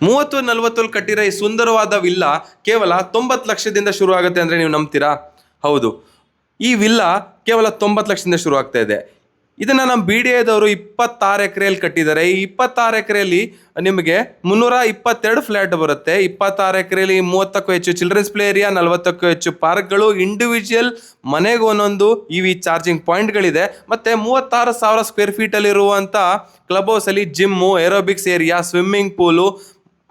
30-40 ಕಟ್ಟಿರೋ ಈ ಸುಂದರವಾದ ವಿಲ್ಲಾ ಕೇವಲ 90 ಲಕ್ಷದಿಂದ ಶುರು ಆಗುತ್ತೆ ಅಂದರೆ ನೀವು ನಂಬ್ತೀರಾ? ಹೌದು, ಈ ವಿಲ್ಲಾ ಕೇವಲ 90 ಲಕ್ಷದಿಂದ ಶುರು ಆಗ್ತಾ ಇದೆ. ಇದನ್ನು ನಮ್ಮ ಬಿ ಡಿ ಎದವರು 26 ಎಕರೆಯಲ್ಲಿ ಕಟ್ಟಿದ್ದಾರೆ. ಈ 26 ಎಕರೆಯಲ್ಲಿ ನಿಮಗೆ 322 ಫ್ಲ್ಯಾಟ್ ಬರುತ್ತೆ. 26 ಎಕರೆಯಲ್ಲಿ 30ಕ್ಕೂ ಹೆಚ್ಚು ಚಿಲ್ಡ್ರನ್ಸ್ ಪ್ಲೇ ಏರಿಯಾ, 40ಕ್ಕೂ ಹೆಚ್ಚು ಪಾರ್ಕ್ಗಳು, ಇಂಡಿವಿಜುವಲ್ ಮನೆಗೆ ಒಂದೊಂದು ಇವಿ ಚಾರ್ಜಿಂಗ್ ಪಾಯಿಂಟ್ಗಳಿದೆ. ಮತ್ತು 36,000 ಸ್ಕ್ವೇರ್ ಫೀಟಲ್ಲಿರುವಂಥ ಕ್ಲಬ್ ಹೌಸಲ್ಲಿ gym, aerobics area, swimming pool,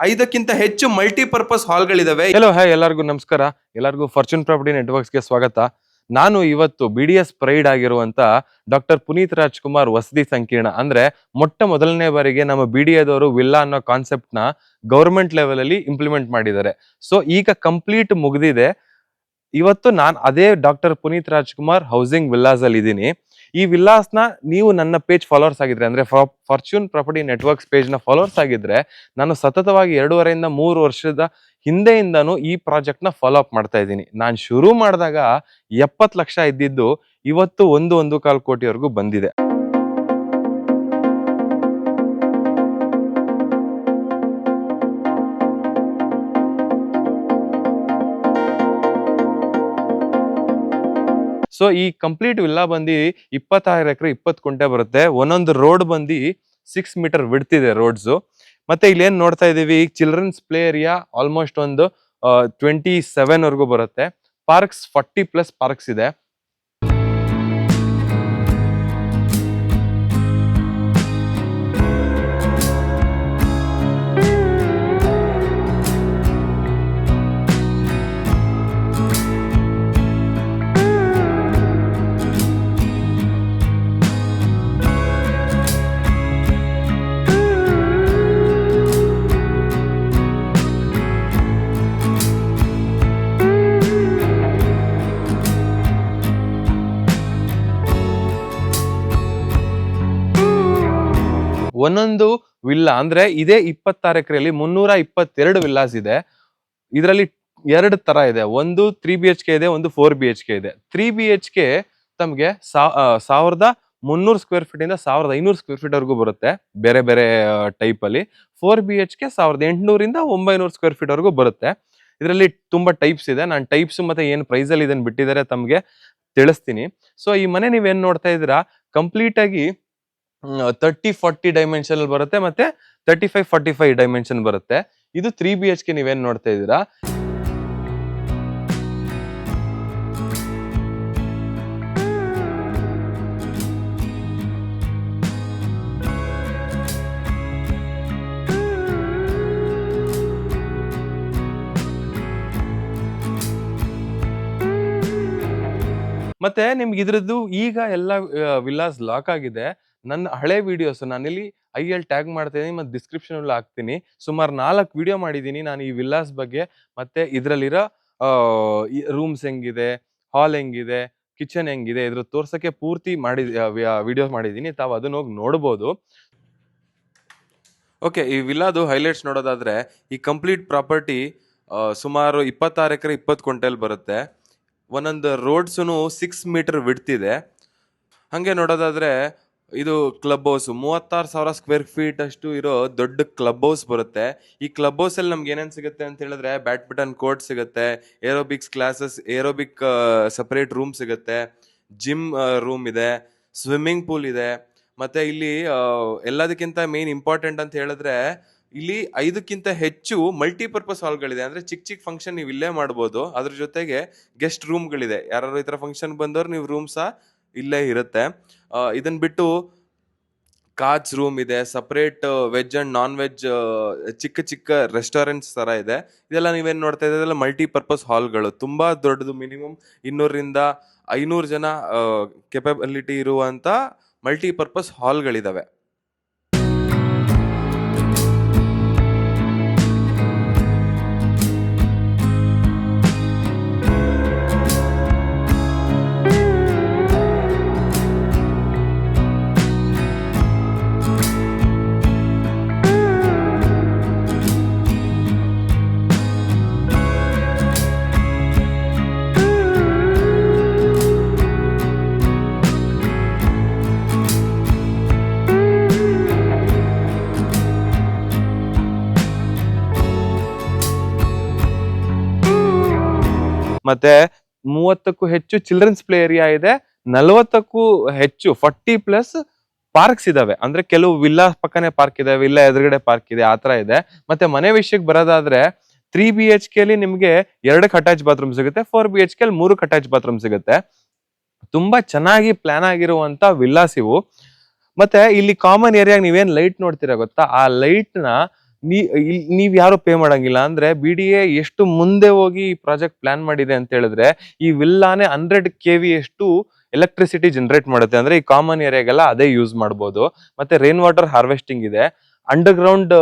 5ಕ್ಕಿಂತ ಹೆಚ್ಚು ಮಲ್ಟಿಪರ್ಪಸ್ ಹಾಲ್ಗಳಿದಾವೆ. ಹಲೋ ಹಾಯ್, ಎಲ್ಲರಿಗೂ ನಮಸ್ಕಾರ. ಎಲ್ಲರಿಗೂ ಫಾರ್ಚೂನ್ ಪ್ರಾಪರ್ಟಿ ನೆಟ್ವರ್ಕ್ಸ್ಗೆ ಸ್ವಾಗತ. ನಾನು ಇವತ್ತು BDS ಪ್ರೈಡ್ ಆಗಿರುವಂತ ಡಾಕ್ಟರ್ ಪುನೀತ್ ರಾಜ್ಕುಮಾರ್ ವಸತಿ ಸಂಕೀರ್ಣ ಅಂದ್ರೆ ಮೊದಲನೇ ಬಾರಿಗೆ ನಮ್ಮ BDAದವರು ವಿಲ್ಲಾ ಅನ್ನೋ ಕಾನ್ಸೆಪ್ಟ್ ನ ಗವರ್ಮೆಂಟ್ ಲೆವೆಲ್ ಅಲ್ಲಿ ಇಂಪ್ಲಿಮೆಂಟ್ ಮಾಡಿದ್ದಾರೆ. ಸೊ ಈಗ ಕಂಪ್ಲೀಟ್ ಮುಗಿದಿದೆ. ಇವತ್ತು ನಾನು ಅದೇ doctor Puneeth Rajkumar housing villas ಅಲ್ಲಿ ಇದ್ದೀನಿ. ಈ ವಿಲ್ಲಾಸ್ ನ ನೀವು ನನ್ನ ಪೇಜ್ ಫಾಲೋವರ್ಸ್ ಆಗಿದ್ರೆ ಅಂದ್ರೆ ಫಾರ್ಚೂನ್ ಪ್ರಾಪರ್ಟಿ ನೆಟ್ವರ್ಕ್ಸ್ ಪೇಜ್ ನ ಫಾಲೋವರ್ಸ್ ಆಗಿದ್ರೆ ನಾನು ಸತತವಾಗಿ 2.5 3 ವರ್ಷದ ಹಿಂದೆಯಿಂದನೂ ಈ ಪ್ರಾಜೆಕ್ಟ್ ನ ಫಾಲೋ ಅಪ್ ಮಾಡ್ತಾ ಇದ್ದೀನಿ. ನಾನು ಶುರು ಮಾಡಿದಾಗ 70 ಲಕ್ಷ ಇದ್ದಿದ್ದು ಇವತ್ತು 1.25 ಕೋಟಿವರೆಗೂ ಬಂದಿದೆ. ಸೊ ಈ ಕಂಪ್ಲೀಟ್ ವಿಲ್ಲಾ ಬಂದು 26 ಎಕರೆ 20 ಕುಂಟೆ ಬರುತ್ತೆ. ಒಂದೊಂದು ರೋಡ್ ಬಂದು 6 ಮೀಟರ್ ವಿಡ್ತಿದೆ ರೋಡ್ಸ್. ಮತ್ತೆ ಇಲ್ಲಿ ಏನ್ ನೋಡ್ತಾ ಇದೀವಿ, ಚಿಲ್ಡ್ರನ್ಸ್ ಪ್ಲೇ ಏರಿಯಾ ಆಲ್ಮೋಸ್ಟ್ ಒಂದು 27 ವರೆಗೂ ಬರುತ್ತೆ. ಪಾರ್ಕ್ಸ್ 40+ ಪಾರ್ಕ್ಸ್ ಇದೆ. ಒಂದೊಂದು ವಿಲ್ಲಾ ಅಂದ್ರೆ ಇದೇ 26 ಎಕರೆಯಲ್ಲಿ 322 ವಿಲ್ಲಾಸ್ ಇದೆ. ಇದರಲ್ಲಿ 2 ತರ ಇದೆ. ಒಂದು 3 BHK ಇದೆ, ಒಂದು 4 BHK ಇದೆ. 3 BHK ತಮಗೆ 1300 ಸ್ಕ್ವೇರ್ ಫೀಟ್ ಇಂದ 1500 ಸ್ಕ್ವೇರ್ ಫೀಟ್ ವರೆಗೂ ಬರುತ್ತೆ ಬೇರೆ ಬೇರೆ ಟೈಪ್ ಅಲ್ಲಿ. 4 BHK 1800 ಇಂದ 900 ಸ್ಕ್ವೇರ್ ಫೀಟ್ ವರೆಗೂ ಬರುತ್ತೆ. ಇದರಲ್ಲಿ ತುಂಬಾ ಟೈಪ್ಸ್ ಇದೆ. ನಾನು ಟೈಪ್ಸ್ ಮತ್ತೆ ಏನ್ ಪ್ರೈಸ್ ಅಲ್ಲಿ ಇದನ್ನ ಬಿಟ್ಟಿದ್ದಾರೆ ತಮ್ಗೆ ತಿಳಿಸ್ತೀನಿ. ಸೊ ಈ ಮನೆ ನೀವೇನ್ ನೋಡ್ತಾ ಇದ್ದೀರಾ, ಕಂಪ್ಲೀಟ್ ಆಗಿ 30-40 ಡೈಮೆನ್ಷನ್ ಬರುತ್ತೆ, ಮತ್ತೆ 35-45 ಡೈಮೆನ್ಷನ್ ಬರುತ್ತೆ. ಇದು 3 BHK ನೀವೇನ್ ನೋಡ್ತಾ ಇದ್ದೀರಾ. ಮತ್ತೆ ನಿಮ್ಗೆ ಇದ್ರದ್ದು ಈಗ ಎಲ್ಲ ವಿಲ್ಲಾಸ್ ಲಾಕ್ ಆಗಿದೆ. ನನ್ನ ಹಳೆ ವಿಡಿಯೋಸ್ ನಾನಿಲ್ಲಿ ಐಯಲ್ಲಿ ಟ್ಯಾಗ್ ಮಾಡ್ತೀನಿ ಮತ್ತೆ ಡಿಸ್ಕ್ರಿಪ್ಷನ್ ಅಲ್ಲಿ ಹಾಕ್ತೀನಿ. ಸುಮಾರು 4 ವಿಡಿಯೋ ಮಾಡಿದ್ದೀನಿ ನಾನು ಈ ವಿಲ್ಲಾಸ್ ಬಗ್ಗೆ. ಮತ್ತೆ ಇದ್ರಲ್ಲಿರೋ ರೂಮ್ಸ್ ಹೆಂಗಿದೆ, ಹಾಲ್ ಹೆಂಗಿದೆ, ಕಿಚನ್ ಹೆಂಗಿದೆ, ಇದ್ರ ತೋರ್ಸಕ್ಕೆ ಪೂರ್ತಿ ವಿಡಿಯೋ ಮಾಡಿದ್ದೀನಿ. ತಾವು ಅದನ್ನ ಹೋಗಿ ನೋಡ್ಬೋದು. ಓಕೆ, ಈ ವಿಲ್ಲಾದು ಹೈಲೈಟ್ಸ್ ನೋಡೋದಾದ್ರೆ ಈ ಕಂಪ್ಲೀಟ್ ಪ್ರಾಪರ್ಟಿ ಸುಮಾರು 26 ಎಕರೆ 20 ಕುಂಟೆಲ್ ಬರುತ್ತೆ. ಒಂದೊಂದು ರೋಡ್ಸು 6 ಮೀಟರ್ ವಿಡ್ತಿದೆ. ಹಂಗೆ ನೋಡೋದಾದ್ರೆ ಇದು ಕ್ಲಬ್ ಹೌಸ್ 36,000 ಸ್ಕ್ವೇರ್ ಫೀಟ್ ಅಷ್ಟು ಇರೋ ದೊಡ್ಡ ಕ್ಲಬ್ ಹೌಸ್ ಬರುತ್ತೆ. ಈ ಕ್ಲಬ್ ಹೌಸ್ ಅಲ್ಲಿ ನಮ್ಗೆ ಏನೇನ್ ಸಿಗುತ್ತೆ ಅಂತ ಹೇಳಿದ್ರೆ, ಬ್ಯಾಡ್ಮಿಂಟನ್ ಕೋರ್ಟ್ ಸಿಗುತ್ತೆ, aerobics classes, aerobic separate room ಸಿಗುತ್ತೆ, ಜಿಮ್ ರೂಮ್ ಇದೆ, ಸ್ವಿಮ್ಮಿಂಗ್ ಪೂಲ್ ಇದೆ. ಮತ್ತೆ ಇಲ್ಲಿ ಎಲ್ಲದಕ್ಕಿಂತ ಮೇನ್ ಇಂಪಾರ್ಟೆಂಟ್ ಅಂತ ಹೇಳಿದ್ರೆ ಇಲ್ಲಿ 5ಕ್ಕಿಂತ ಹೆಚ್ಚು ಮಲ್ಟಿಪರ್ಪಸ್ ಹಾಲ್ಗಳಿದೆ. ಅಂದ್ರೆ ಚಿಕ್ಕ ಚಿಕ್ಕ ಫಂಕ್ಷನ್ ನೀವು ಇಲ್ಲೇ ಮಾಡ್ಬೋದು. ಅದ್ರ ಜೊತೆಗೆ ಗೆಸ್ಟ್ ರೂಮ್ಗಳಿದೆ. ಯಾರು ಈ ತರ ಫಂಕ್ಷನ್ ಬಂದವ್ರು ನೀವು ರೂಮ್ ಸಹ ಇಲ್ಲೇ ಇರುತ್ತೆ. ಇದನ್ ಬಿಟ್ಟು ಕಾಚ್ ರೂಮ್ ಇದೆ, separate veg and non veg ಚಿಕ್ಕ ಚಿಕ್ಕ ರೆಸ್ಟೋರೆಂಟ್ಸ್ ತರ ಇದೆ. ಇದೆಲ್ಲ ನೀವೇನ್ ನೋಡ್ತಾ ಇದ್ದಲ್ಲ ಮಲ್ಟಿಪರ್ಪಸ್ ಹಾಲ್ಗಳು. ತುಂಬಾ ದೊಡ್ಡದು, ಮಿನಿಮಮ್ 200 ರಿಂದ 500 ಜನ ಕೆಪಬಿಲಿಟಿ ಇರುವಂತ ಮಲ್ಟಿಪರ್ಪಸ್ ಹಾಲ್ಗಳಿದಾವೆ. ಮತ್ತೆ 30ಕ್ಕೂ ಹೆಚ್ಚು ಚಿಲ್ಡ್ರನ್ಸ್ ಪ್ಲೇ ಏರಿಯಾ ಇದೆ, 40ಕ್ಕೂ ಹೆಚ್ಚು 40+ ಪಾರ್ಕ್ಸ್ ಇದಾವೆ. ಅಂದ್ರೆ ಕೆಲವು ವಿಲ್ಲಾ ಪಕ್ಕನೆ ಪಾರ್ಕ್ ಇದೆ, ವಿಲ್ಲಾ ಎದುರುಗಡೆ ಪಾರ್ಕ್ ಇದೆ, ಆತರ ಇದೆ. ಮತ್ತೆ ಮನೆ ವಿಷಯಕ್ಕೆ ಬರೋದಾದ್ರೆ 3 BHK ಅಲ್ಲಿ ನಿಮ್ಗೆ 2 ಅಟ್ಯಾಚ್ ಬಾತ್ರೂಮ್ ಸಿಗುತ್ತೆ, 4 BHK ಅಲ್ಲಿ 3 ಅಟ್ಯಾಚ್ ಬಾತ್ರೂಮ್ ಸಿಗುತ್ತೆ. ತುಂಬಾ ಚೆನ್ನಾಗಿ ಪ್ಲಾನ್ ಆಗಿರುವಂತ ವಿಲ್ಲಾಸ್ ಇವು. ಮತ್ತೆ ಇಲ್ಲಿ ಕಾಮನ್ ಏರಿಯಾ ನೀವೇನ್ ಲೈಟ್ ನೋಡ್ತೀರಾ ಗೊತ್ತಾ, ಆ ಲೈಟ್ ನ ನೀವ್ ಯಾರು ಪೇ ಮಾಡಂಗಿಲ್ಲ. ಅಂದ್ರೆ BDA ಎಷ್ಟು ಮುಂದೆ ಹೋಗಿ ಈ ಪ್ರಾಜೆಕ್ಟ್ ಪ್ಲಾನ್ ಮಾಡಿದೆ ಅಂತ ಹೇಳಿದ್ರೆ, ಈ ವಿಲ್ಲಾನೆ 100 KV ಅಷ್ಟು ಎಲೆಕ್ಟ್ರಿಸಿಟಿ ಜನರೇಟ್ ಮಾಡುತ್ತೆ. ಅಂದ್ರೆ ಈ ಕಾಮನ್ ಏರಿಯಾಗೆಲ್ಲ ಅದೇ ಯೂಸ್ ಮಾಡಬಹುದು. ಮತ್ತೆ ರೈನ್ ವಾಟರ್ ಹಾರ್ವೆಸ್ಟಿಂಗ್ ಇದೆ, ಅಂಡರ್ ಗ್ರೌಂಡ್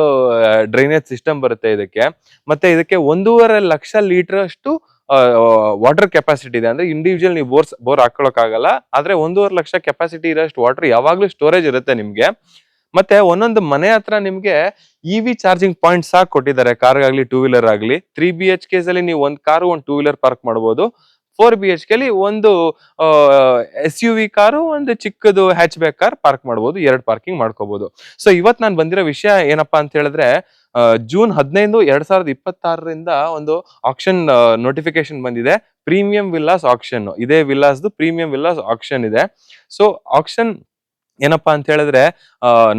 ಡ್ರೈನೇಜ್ ಸಿಸ್ಟಮ್ ಬರುತ್ತೆ ಇದಕ್ಕೆ. ಮತ್ತೆ ಇದಕ್ಕೆ 1.5 ಲಕ್ಷ ಲೀಟರ್ ಅಷ್ಟು ವಾಟರ್ ಕೆಪಾಸಿಟಿ ಇದೆ. ಅಂದ್ರೆ ಇಂಡಿವಿಜುವಲ್ ನೀವು ಬೋರ್ ಹಾಕೊಳಕ್ ಆಗಲ್ಲ, ಆದ್ರೆ 1.5 ಲಕ್ಷ ಕೆಪಾಸಿಟಿ ಇರೋಷ್ಟು ವಾಟರ್ ಯಾವಾಗ್ಲೂ ಸ್ಟೋರೇಜ್ ಇರುತ್ತೆ ನಿಮ್ಗೆ. ಮತ್ತೆ ಒಂದೊಂದು ಮನೆ ಹತ್ರ ನಿಮ್ಗೆ EV ಚಾರ್ಜಿಂಗ್ ಪಾಯಿಂಟ್ಸ್ ಆಗಿ ಕೊಟ್ಟಿದ್ದಾರೆ, ಕಾರ್ ಆಗ್ಲಿ ಟೂ ವೀಲರ್ ಆಗ್ಲಿ. 3 BHKs ಅಲ್ಲಿ ನೀವು ಒಂದ್ ಕಾರು ಒಂದ್ ಟೂ ವೀಲರ್ ಪಾರ್ಕ್ ಮಾಡಬಹುದು. 4 BHK ಅಲ್ಲಿ ಒಂದು SUV ಕಾರು, ಒಂದು ಚಿಕ್ಕದು ಹ್ಯಾಚ್ ಬ್ಯಾಕ್ ಕಾರ್ ಪಾರ್ಕ್ ಮಾಡಬಹುದು, 2 ಪಾರ್ಕಿಂಗ್ ಮಾಡ್ಕೋಬಹುದು. ಸೊ ಇವತ್ ನಾನು ಬಂದಿರೋ ವಿಷಯ ಏನಪ್ಪಾ ಅಂತ ಹೇಳಿದ್ರೆ, ಜೂನ್ 15, 2026 ಒಂದು ಆಕ್ಷನ್ ನೋಟಿಫಿಕೇಶನ್ ಬಂದಿದೆ, ಪ್ರೀಮಿಯಂ ವಿಲ್ಲಾಸ್ ಆಕ್ಷನ್. ಇದೇ ವಿಲ್ಲಾಸ್ದು ಪ್ರೀಮಿಯಂ ವಿಲ್ಲಾಸ್ ಆಕ್ಷನ್ ಇದೆ. ಸೊ ಆಕ್ಷನ್ ಏನಪ್ಪಾ ಅಂತ ಹೇಳಿದ್ರೆ,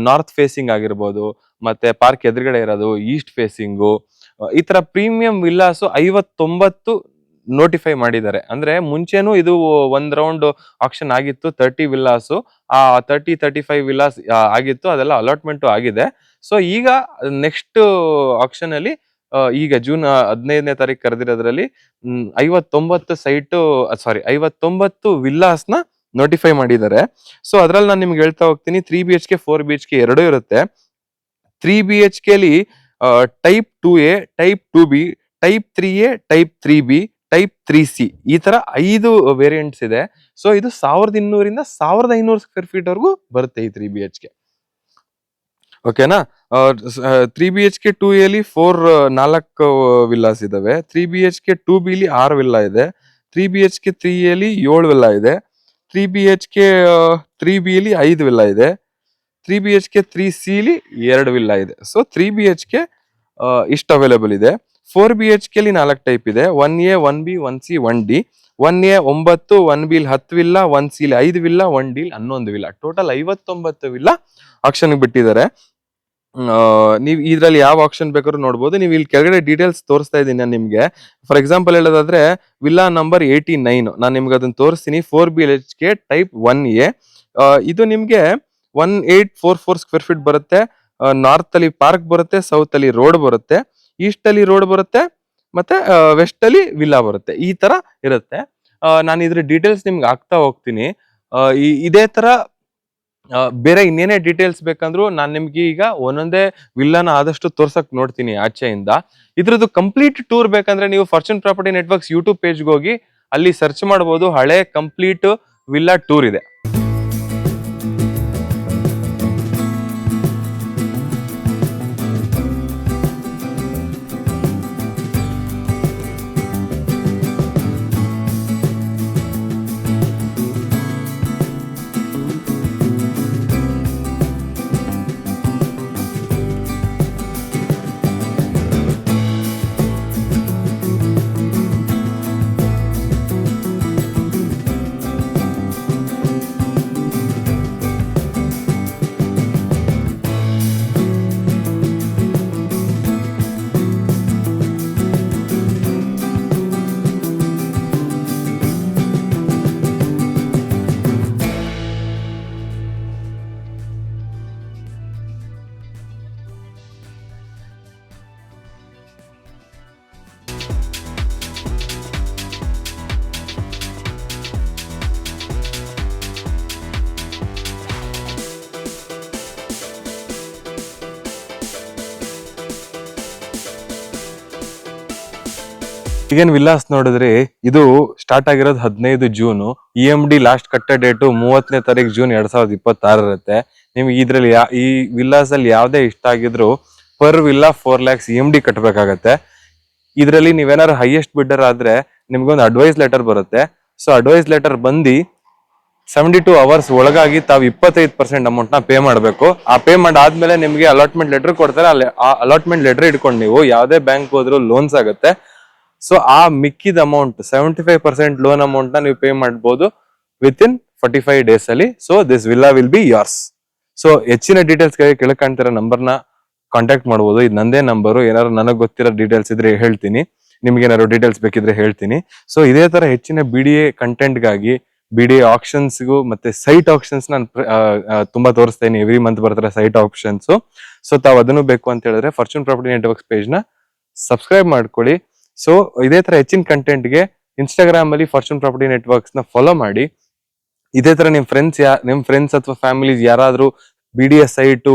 ನಾರ್ತ್ ಫೇಸಿಂಗ್ ಆಗಿರ್ಬೋದು, ಮತ್ತೆ ಪಾರ್ಕ್ ಎದುರುಗಡೆ ಇರೋದು, ಈಸ್ಟ್ ಫೇಸಿಂಗು, ಈ ತರ ಪ್ರೀಮಿಯಂ ವಿಲ್ಲಾಸ್ 59 ನೋಟಿಫೈ ಮಾಡಿದ್ದಾರೆ. ಅಂದ್ರೆ ಮುಂಚೆನೂ ಇದು ಒಂದ್ ರೌಂಡ್ ಆಕ್ಷನ್ ಆಗಿತ್ತು, 30 ವಿಲ್ಲಾಸ್, ಆ 35 ವಿಲ್ಲಾಸ್ ಆಗಿತ್ತು, ಅದೆಲ್ಲ ಅಲಾಟ್ಮೆಂಟ್ ಆಗಿದೆ. ಸೊ ಈಗ ನೆಕ್ಸ್ಟ್ ಆಕ್ಷನ್ ಅಲ್ಲಿ ಈಗ ಜೂನ್ 15ನೇ ತಾರೀಕು ಕರೆದಿರೋದ್ರಲ್ಲಿ 59 ವಿಲ್ಲಾಸ್ ನ ನೋಟಿಫೈ ಮಾಡಿದ್ದಾರೆ. ಸೊ ಅದ್ರಲ್ಲಿ ನಾನು ನಿಮ್ಗೆ ಹೇಳ್ತಾ ಹೋಗ್ತೀನಿ, 3 BHK 4 BHK ಎರಡೂ ಇರುತ್ತೆ. 3 BHK ಅಲ್ಲಿ type 2A, type 2B, type 3A, type 3B, type 3C, ಈ ತರ 5 ವೇರಿಯಂಟ್ಸ್ ಇದೆ. ಸೊ ಇದು 1200 1500 ಸ್ಕ್ವೇರ್ ಫೀಟ್ ವರೆಗೂ ಬರುತ್ತೆ ಈ 3 BHK. ಓಕೆನಾ? 3 BHK 2A ಅಲ್ಲಿ 4 ವಿಲ್ಲಾಸ್ ಇದಾವೆ. 3 BHK 2B ಅಲ್ಲಿ 6 ವಿಲ್ಲಾ ಇದೆ. 3 BHK 3A ಅಲ್ಲಿ 7 ವಿಲ್ಲಾ ಇದೆ. 3 BHK 3B ಅಲ್ಲಿ 5 ವಿಲ್ಲಾ ಇದೆ. 3 BHK 3C ಅಲ್ಲಿ 2 ವಿಲ್ಲಾ ಇದೆ. ಸೊ 3 BHK ಇಷ್ಟು ಅವೈಲೇಬಲ್ ಇದೆ. 4 BHK ಅಲ್ಲಿ 4 ಟೈಪ್ ಇದೆ, 1A, 1B, 1C, 1D. 1A 9, 1B 10 villa, 1C 5 villa, 1D 11 villa. Total 59 villa action ಬಿಟ್ಟಿದ್ದಾರೆ. ನೀವು ಇದ್ರಲ್ಲಿ ಯಾವ ಆಕ್ಷನ್ ಬೇಕಾದ್ರೂ ನೋಡ್ಬೋದು. ನೀವು ಇಲ್ಲಿ ಕೆಳಗಡೆ ಡೀಟೇಲ್ಸ್ ತೋರಿಸ್ತಾ ಇದ್ದೀನಿ ನಾನು ನಿಮ್ಗೆ. ಫಾರ್ ಎಕ್ಸಾಂಪಲ್ ಹೇಳೋದಾದ್ರೆ, ವಿಲ್ಲಾ ನಂಬರ್ 89 ನಾನು ನಿಮ್ಗೆ ಅದನ್ನ ತೋರಿಸ್ತೀನಿ. 4 BHK ಟೈಪ್ 1A. ಇದು ನಿಮ್ಗೆ 1844 ಸ್ಕ್ವೇರ್ ಫೀಟ್ ಬರುತ್ತೆ. ನಾರ್ತ್ ಅಲ್ಲಿ ಪಾರ್ಕ್ ಬರುತ್ತೆ, ಸೌತ್ ಅಲ್ಲಿ ರೋಡ್ ಬರುತ್ತೆ, ಈಸ್ಟ್ ಅಲ್ಲಿ ರೋಡ್ ಬರುತ್ತೆ, ಮತ್ತೆ ವೆಸ್ಟ್ ಅಲ್ಲಿ ವಿಲ್ಲಾ ಬರುತ್ತೆ. ಈ ತರ ಇರುತ್ತೆ. ನಾನು ಇದ್ರ ಡೀಟೇಲ್ಸ್ ನಿಮ್ಗೆ ಆಗ್ತಾ ಹೋಗ್ತೀನಿ. ಇದೇ ತರ ಬೇರೆ ಇನ್ನೇನೇ ಡೀಟೇಲ್ಸ್ ಬೇಕಂದ್ರು ನಾನು ನಿಮ್ಗೆ ಈಗ ಒಂದೊಂದೇ ವಿಲ್ಲಾನ ಆದಷ್ಟು ತೋರ್ಸಕ್ ನೋಡ್ತೀನಿ ಆಚೆಯಿಂದ. ಇದ್ರದ್ದು ಕಂಪ್ಲೀಟ್ ಟೂರ್ ಬೇಕಂದ್ರೆ ನೀವು ಫಾರ್ಚೂನ್ ಪ್ರಾಪರ್ಟಿ ನೆಟ್ವರ್ಕ್ಸ್ ಯೂಟ್ಯೂಬ್ ಪೇಜ್ಗೆ ಹೋಗಿ ಅಲ್ಲಿ ಸರ್ಚ್ ಮಾಡಬಹುದು. ಹಳೆ ಕಂಪ್ಲೀಟ್ ವಿಲ್ಲಾ ಟೂರ್ ಇದೆ. ಈಗೇನ್ ವಿಲ್ಲಾಸ್ ನೋಡಿದ್ರಿ, ಇದು ಸ್ಟಾರ್ಟ್ ಆಗಿರೋದು 15 ಜೂನ್. EMD ಲಾಸ್ಟ್ ಕಟ್ಟ ಡೇಟು 30ನೇ ತಾರೀಕು ಜೂನ್ 2026 ಇರುತ್ತೆ. ನಿಮ್ಗೆ ಇದ್ರಲ್ಲಿ ಈ ವಿಲ್ಲಾಸ್ ಅಲ್ಲಿ ಯಾವ್ದೇ ಇಷ್ಟ ಆಗಿದ್ರು ಪರ್ ವಿಲ್ಲಾ 4 lakhs EMD ಕಟ್ಟಬೇಕಾಗತ್ತೆ. ಇದ್ರಲ್ಲಿ ನೀವೇನಾದ್ರು ಹೈಯೆಸ್ಟ್ ಬಿಡ್ಡರ್ ಆದ್ರೆ ನಿಮ್ಗೊಂದು ಅಡ್ವೈಸ್ ಲೆಟರ್ ಬರುತ್ತೆ. ಸೊ ಅಡ್ವೈಸ್ ಲೆಟರ್ ಬಂದು 72 hours ಒಳಗಾಗಿ ತಾವು 25% ಅಮೌಂಟ್ ನ ಪೇ ಮಾಡಬೇಕು. ಆ ಪೇ ಮಾಡಾದ್ಮೇಲೆ ನಿಮ್ಗೆ ಅಲಾಟ್ಮೆಂಟ್ ಲೆಟರ್ ಕೊಡ್ತಾರೆ. ಅಲ್ಲಿ ಆ ಅಲಾಟ್ಮೆಂಟ್ ಲೆಟರ್ ಇಟ್ಕೊಂಡು ನೀವು ಯಾವ್ದೇ ಬ್ಯಾಂಕ್ ಹೋದ್ರು ಲೋನ್ಸ್ ಆಗುತ್ತೆ. ಸೊ ಆ ಮಿಕ್ಕಿದ ಅಮೌಂಟ್ 75% ಲೋನ್ ಅಮೌಂಟ್ ನ ನೀವು ಪೇ ಮಾಡ್ಬೋದು ವಿತ್ ಇನ್ 45 days ಅಲ್ಲಿ. So this villa will be yours. So ಹೆಚ್ಚಿನ ಡೀಟೇಲ್ಸ್ ಕೆಳಗೆ ಕಾಣ್ತಿರೋ ನಂಬರ್ನ ಕಾಂಟ್ಯಾಕ್ಟ್ ಮಾಡ್ಬೋದು. ಇದು ನಂದೇ ನಂಬರು. ಏನಾದ್ರು ನನಗೆ ಗೊತ್ತಿರೋ ಡೀಟೇಲ್ಸ್ ಇದ್ರೆ ಹೇಳ್ತೀನಿ, ನಿಮ್ಗೆ ಏನಾದ್ರು ಡೀಟೇಲ್ಸ್ ಬೇಕಿದ್ರೆ ಹೇಳ್ತೀನಿ. ಸೊ ಇದೇ ತರ ಹೆಚ್ಚಿನ BDA ಕಂಟೆಂಟ್ಗಾಗಿ BDA ಆಪ್ಷನ್ಸ್ಗೂ ಮತ್ತೆ ಸೈಟ್ ಆಪ್ಷನ್ಸ್ ನಾನು ತುಂಬಾ ತೋರಿಸ್ತೇನೆ. ಎವ್ರಿ ಮಂತ್ ಬರ್ತಾರೆ ಸೈಟ್ ಆಪ್ಷನ್ಸ್. ಸೊ ತಾವು ಅದನ್ನು ಬೇಕು ಅಂತ ಹೇಳಿದ್ರೆ ಫಾರ್ಚೂನ್ ಪ್ರಾಪರ್ಟಿ ನೆಟ್ವರ್ಕ್ಸ್ ಪೇಜ್ ನ ಸಬ್ಸ್ಕ್ರೈಬ್ ಮಾಡ್ಕೊಳ್ಳಿ. ಸೊ ಇದೇ ತರ ಹೆಚ್ಚಿನ ಕಂಟೆಂಟ್ಗೆ ಇನ್ಸ್ಟಾಗ್ರಾಮ್ ಅಲ್ಲಿ ಫಾರ್ಚೂನ್ ಪ್ರಾಪರ್ಟಿ ನೆಟ್ವರ್ಕ್ಸ್ ನ ಫಾಲೋ ಮಾಡಿ. ಇದೇ ತರ ನಿಮ್ ಫ್ರೆಂಡ್ಸ್ ಅಥವಾ ಫ್ಯಾಮಿಲೀಸ್ ಯಾರಾದ್ರೂ BDA ಸೈಟು,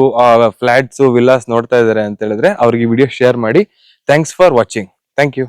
ಫ್ಲಾಟ್ಸ್, ವಿಲ್ಲಾಸ್ ನೋಡ್ತಾ ಇದಾರೆ ಅಂತ ಹೇಳಿದ್ರೆ ಅವ್ರಿಗೆ ವಿಡಿಯೋ ಶೇರ್ ಮಾಡಿ. Thanks for watching. Thank you.